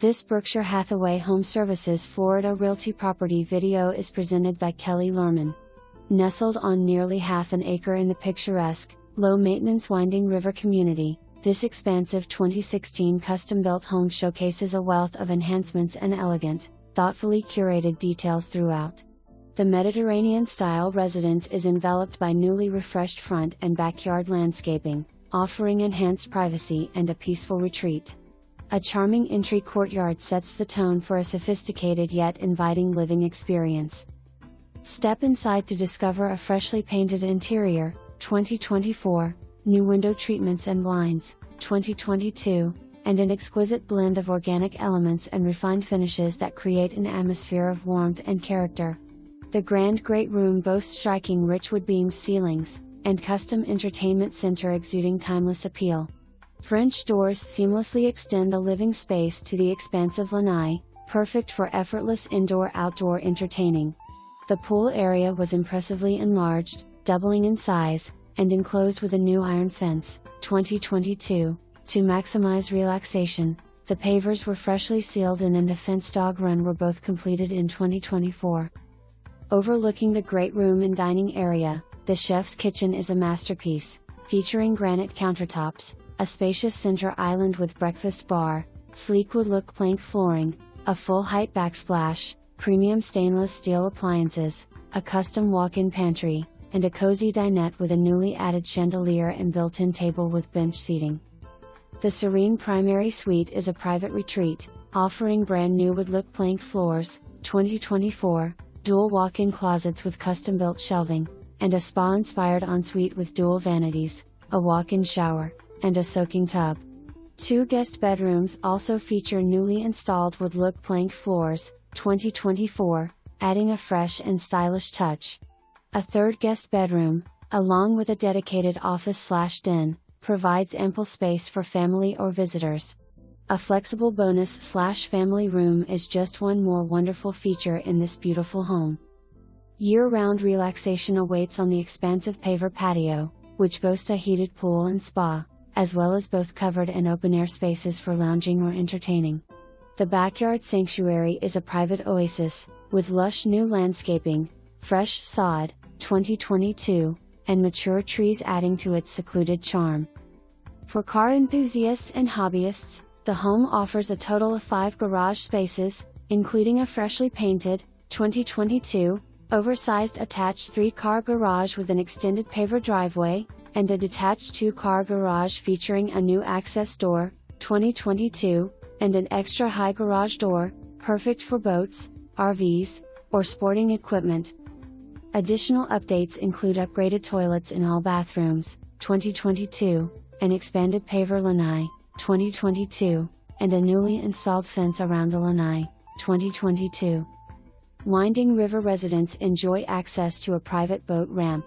This Berkshire Hathaway HomeServices Florida Realty property video is presented by Kelly Lerman. Nestled on nearly half an acre in the picturesque, low-maintenance Winding River community, this expansive 2016 custom-built home showcases a wealth of enhancements and elegant, thoughtfully curated details throughout. The Mediterranean-style residence is enveloped by newly refreshed front and backyard landscaping, offering enhanced privacy and a peaceful retreat. A charming entry courtyard sets the tone for a sophisticated yet inviting living experience. Step inside to discover a freshly painted interior, 2024, new window treatments and blinds, 2022, and an exquisite blend of organic elements and refined finishes that create an atmosphere of warmth and character. The grand great room boasts striking richwood beamed ceilings, and custom entertainment center exuding timeless appeal. French doors seamlessly extend the living space to the expansive lanai, perfect for effortless indoor-outdoor entertaining. The pool area was impressively enlarged, doubling in size, and enclosed with a new iron fence, 2022, to maximize relaxation. The pavers were freshly sealed and a fenced dog run were both completed in 2024. Overlooking the great room and dining area, the chef's kitchen is a masterpiece, featuring granite countertops, a spacious center island with breakfast bar, sleek wood-look plank flooring, a full-height backsplash, premium stainless steel appliances, a custom walk-in pantry, and a cozy dinette with a newly added chandelier and built-in table with bench seating. The serene primary suite is a private retreat, offering brand-new wood-look plank floors, 2024, dual walk-in closets with custom-built shelving, and a spa-inspired ensuite with dual vanities, a walk-in shower, and a soaking tub. 2 guest bedrooms also feature newly installed wood-look plank floors, 2024, adding a fresh and stylish touch. A 3rd guest bedroom, along with a dedicated office/den, provides ample space for family or visitors. A flexible bonus/family room is just one more wonderful feature in this beautiful home. Year-round relaxation awaits on the expansive paver patio, which boasts a heated pool and spa, as well as both covered and open-air spaces for lounging or entertaining. The backyard sanctuary is a private oasis, with lush new landscaping, fresh sod, 2022, and mature trees adding to its secluded charm. For car enthusiasts and hobbyists, the home offers a total of 5 garage spaces, including a freshly painted, 2022, oversized attached 3-car garage with an extended paver driveway, and a detached 2-car garage featuring a new access door, 2022, and an extra high garage door, perfect for boats, RVs, or sporting equipment. Additional updates include upgraded toilets in all bathrooms, 2022, an expanded paver lanai, 2022, and a newly installed fence around the lanai, 2022. Winding River residents enjoy access to a private boat ramp.